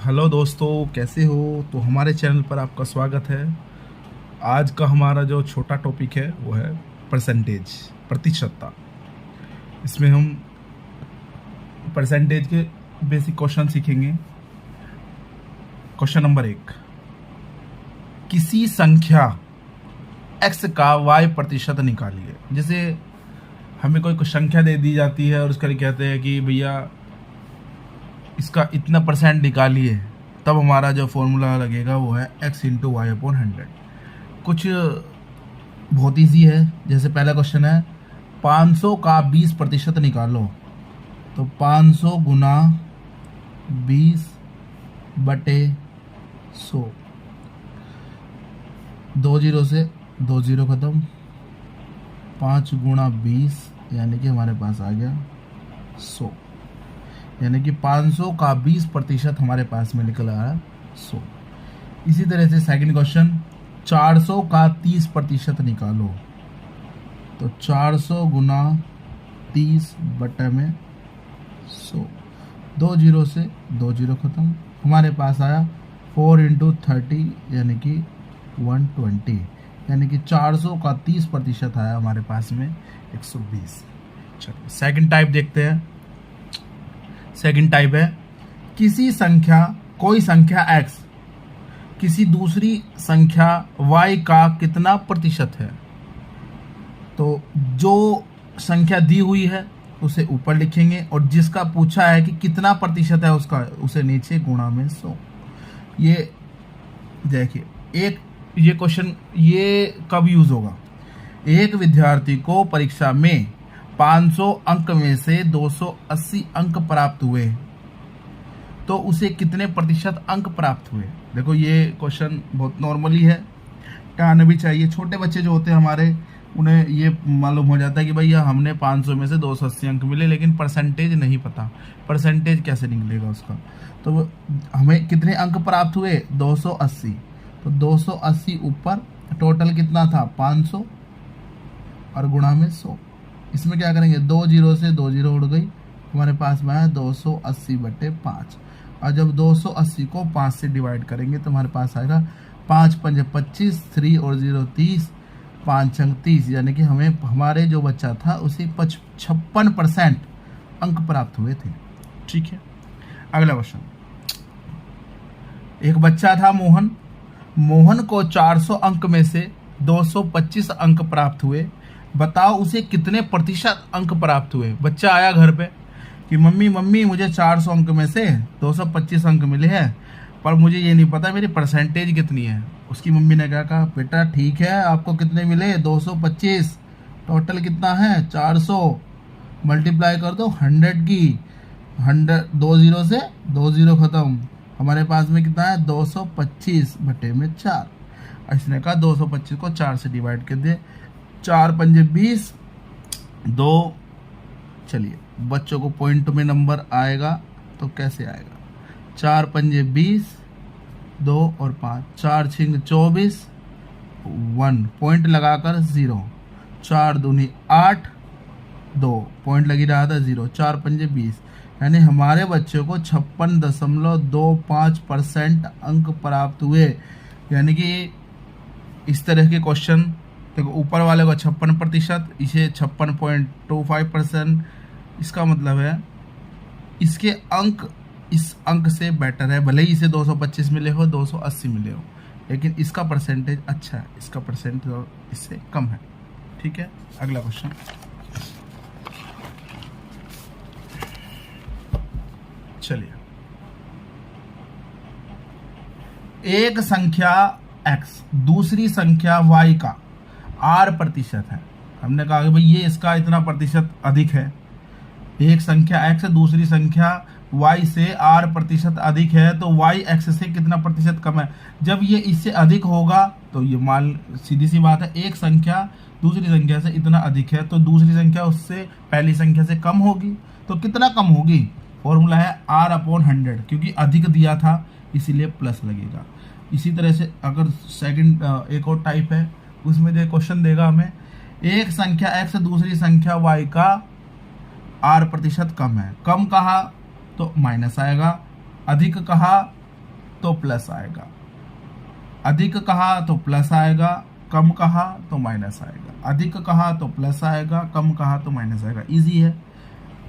Hello दोस्तों, कैसे हो? तो हमारे चैनल पर आपका स्वागत है। आज का हमारा जो छोटा टॉपिक है वो है परसेंटेज, प्रतिशतता। इसमें हम परसेंटेज के बेसिक क्वेश्चन सीखेंगे। क्वेश्चन नंबर 1, किसी संख्या x का y प्रतिशत निकालिए। जैसे हमें कोई संख्या दे दी जाती है और उसका कहते हैं कि भैया इसका इतना परसेंट निकालिए, तब हमारा जो फॉर्मूला लगेगा वो है x इंटू वाई अपॉन 100। कुछ बहुत ईजी है। जैसे पहला क्वेश्चन है 500 का 20% निकालो, तो 500 गुना 20 बटे 100, 2 जीरो से 2 जीरो खत्म, 5 गुना 20 यानी कि हमारे पास आ गया 100, यानी कि 500 का 20% हमारे पास में निकल आया 100। इसी तरह से सेकंड क्वेश्चन 400 का 30% निकालो, तो 400 गुना 30 बटे में 100, 2 जीरो से 2 जीरो खत्म, हमारे पास आया 4 इंटू 30 यानी कि 120, यानी कि 400 का 30% आया हमारे पास में 120। चलिए सेकंड टाइप देखते हैं। सेकंड टाइप है किसी संख्या, कोई संख्या x किसी दूसरी संख्या y का कितना प्रतिशत है। तो जो संख्या दी हुई है उसे ऊपर लिखेंगे और जिसका पूछा है कि कितना प्रतिशत है उसका, उसे नीचे गुणा में 100। ये देखिए, एक ये क्वेश्चन ये कब यूज होगा? एक विद्यार्थी को परीक्षा में 500 अंक में से 280 अंक प्राप्त हुए, तो उसे कितने प्रतिशत अंक प्राप्त हुए। देखो ये क्वेश्चन बहुत नॉर्मली है, आना भी चाहिए। छोटे बच्चे जो होते हैं हमारे, उन्हें ये मालूम हो जाता है कि भैया हमने 500 में से 280 अंक मिले, लेकिन परसेंटेज नहीं पता। परसेंटेज कैसे निकलेगा उसका? तो हमें कितने अंक प्राप्त हुए? 280, तो 280 ऊपर टोटल कितना था 500 और गुणा में 100। इसमें क्या करेंगे, 2 जीरो से 2 जीरो उड़ गई, हमारे पास में आया 280 बटे 5। और जब 280 को 5 से डिवाइड करेंगे तो हमारे पास आएगा 5 पंजे 25, 3 और 0 30, 5 अंक 30, यानी कि हमें हमारे जो बच्चा था उसे 56% अंक प्राप्त हुए थे। ठीक है, अगला क्वेश्चन। एक बच्चा था मोहन, मोहन को 400 अंक में से 225 अंक प्राप्त हुए, बताओ उसे कितने प्रतिशत अंक प्राप्त हुए। बच्चा आया घर पे कि मम्मी मम्मी मुझे 400 अंक में से 225 अंक मिले हैं, पर मुझे ये नहीं पता मेरी परसेंटेज कितनी है। उसकी मम्मी ने क्या कहा, बेटा ठीक है आपको कितने मिले 225, टोटल कितना है 400, मल्टीप्लाई कर दो 100 की, 100 2 जीरो से 2 जीरो खत्म, हमारे पास में कितना है 225 बटे में 4। इसने कहा 225 को 4 से डिवाइड कर दे, 4 पंजे 20, 2। चलिए बच्चों को पॉइंट में नंबर आएगा तो कैसे आएगा? 4 पंजे 20, 2 और 5, 4 छिंग 24, 1 पॉइंट लगाकर 0, 4 दूनी 8, 2 पॉइंट लगी रहा था 0, 4 पंजे 20, यानी हमारे बच्चों को 56.25% अंक प्राप्त हुए। यानी कि इस तरह के क्वेश्चन, देखो ऊपर वाले को 56%, इसे 56.25%, इसका मतलब है इसके अंक इस अंक से बेटर है। भले ही इसे 225 मिले हो, 280 मिले हो, लेकिन इसका परसेंटेज अच्छा है, इसका परसेंटेज इससे कम है। ठीक है, अगला क्वेश्चन। चलिए, एक संख्या x दूसरी संख्या y का r% है। हमने कहा कि भाई ये इसका इतना प्रतिशत अधिक है। एक संख्या x दूसरी संख्या y से r% अधिक है, तो y x से कितना प्रतिशत कम है। जब ये इससे अधिक होगा तो ये मान, सीधी सी बात है, एक संख्या दूसरी संख्या से इतना अधिक है तो दूसरी संख्या उससे पहली संख्या से कम होगी। तो कितना कम होगी? फॉर्मूला है r अपॉन 100, क्योंकि अधिक दिया था इसीलिए प्लस लगेगा। इसी तरह से अगर सेकंड एक और टाइप है, उसमें जो क्वेश्चन देगा हमें, एक संख्या x दूसरी संख्या y का r% कम है। कम कहा तो माइनस आएगा, अधिक कहा तो प्लस आएगा, अधिक कहा तो प्लस आएगा, कम कहा तो माइनस आएगा, अधिक कहा तो प्लस आएगा, कम कहा तो माइनस आएगा। इजी है।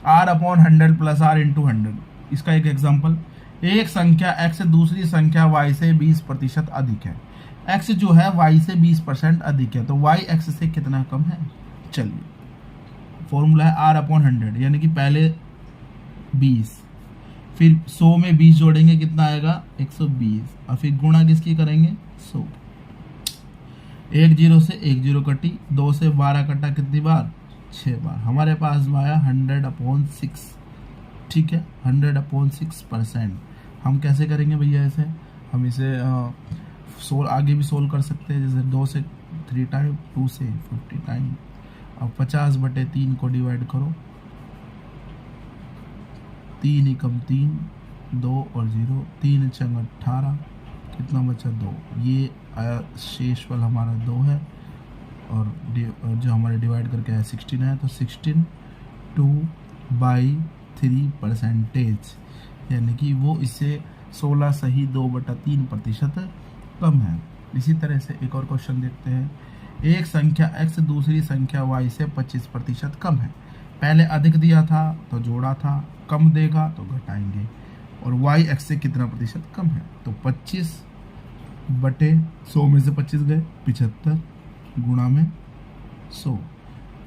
r/100 plus r into 100। इसका एक एग्जांपल, एक संख्या x दूसरी संख्या y से 20% अधिक है। x जो है y से 20% अधिक है, तो y x से कितना कम है? चलिए, फॉर्मूला है r/100, यानी कि पहले 20, फिर 100 में 20 जोड़ेंगे, कितना आएगा? 120, और फिर गुणा किसकी करेंगे? 100। 1 0 से 1 0 कटी, 2 से 12 कटा, कितनी बार? 6 बार। हमारे पास आया 100/6। ठीक है, 100/6%। हम कैसे करेंगे भैया इसे? हम इसे आगे भी सोल्व कर सकते हैं, जैसे 2 से 3 टाइम, 2 से 50 टाइम। अब 50/3 को डिवाइड करो, 3 एकम 3, 2 और 0, 3 छंग 18, कितना बचा? 2। ये आया शेषफल हमारा 2 है, और जो हमारे डिवाइड करके आया 16 है, तो 16 2/3%, यानी कि वो इससे 16 सही 2/3% कम है। इसी तरह से एक और क्वेश्चन देखते हैं। एक संख्या x दूसरी संख्या y से 25% कम है। पहले अधिक दिया था तो जोड़ा था, कम देगा तो घटाएंगे, और y x से कितना प्रतिशत कम है? तो 25/100 में से 25 गए, 75 गुणा में 100,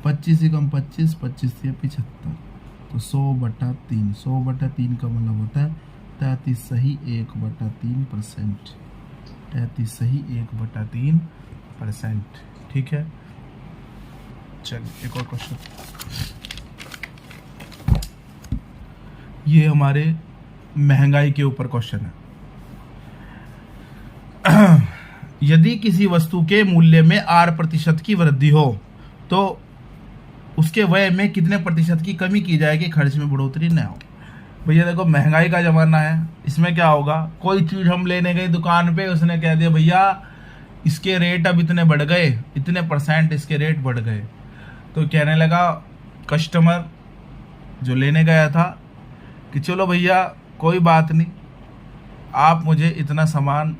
25 ही कम 25, 25 से 75, तो 100/3। 100/3 का मतलब होता है 33 सही 1/3%। 33 सही 1/3%। ठीक है, चलिए एक और क्वेश्चन। ये हमारे महंगाई के ऊपर क्वेश्चन है। यदि किसी वस्तु के मूल्य में 8% की वृद्धि हो तो उसके व्यय में कितने प्रतिशत की कमी की जाएगी, खर्च में बढ़ोतरी न हो? भैया देखो, महंगाई का जमाना है, इसमें क्या होगा? कोई चीज हम लेने गए दुकान पे, उसने कह दिया भैया इसके रेट अब इतने बढ़ गए, इतने % इसके रेट बढ़ गए। तो कहने लगा कस्टमर जो लेने गया था कि चलो भैया कोई बात नहीं, आप मुझे इतना सामान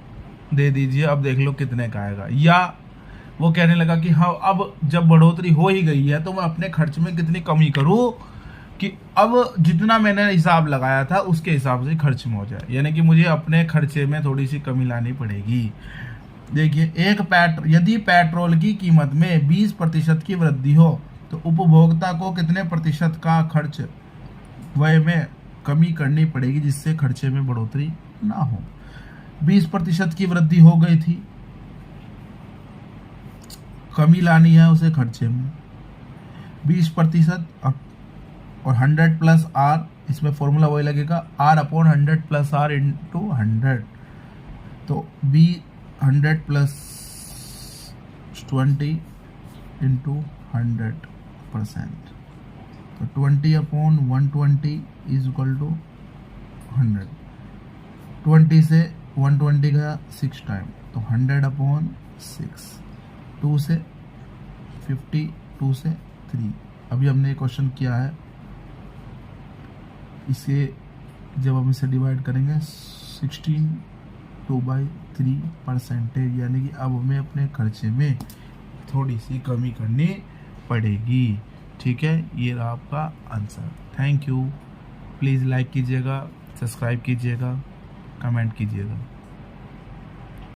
दे दीजिए, अब देख लो कितने का आएगा। या वो कहने लगा कि हाँ, अब जब बढ़ोतरी हो ही गई है तो मैं अपने खर्च में कितनी कमी करूं कि अब जितना मैंने हिसाब लगाया था उसके हिसाब से खर्च में हो जाए, यानी कि मुझे अपने खर्चे में थोड़ी सी कमी लानी पड़ेगी। देखिए, यदि पेट्रोल की कीमत में 20% की वृद्धि हो तो उपभोक्ता को कितने प्रतिशत का खर्च व्यय में कमी करनी पड़ेगी जिससे खर्चे में बढ़ोतरी ना हो? 20% की वृद्धि हो गई थी, कमी लानी है उसे खर्चे में 20%, और 100 प्लस r, इसमें फॉर्मूला वही लगेगा r/100 प्लस r इंटू 100। तो 100 प्लस 20 इंटू 100%, तो 20/120 इज इक्वल टू 100। 20 से 120 गया 6 टाइम, तो 100/6। 2 से 50, 2 से 3। अभी हमने क्वेश्चन किया है, इसे जब हम इसे डिवाइड करेंगे 16 2/3%, यानी कि अब हमें अपने खर्चे में थोड़ी सी कमी करनी पड़ेगी। ठीक है, ये रहा आपका answer. Thank you. Please like कीजिएगा, सब्सक्राइब कीजिएगा, कमेंट कीजिएगा।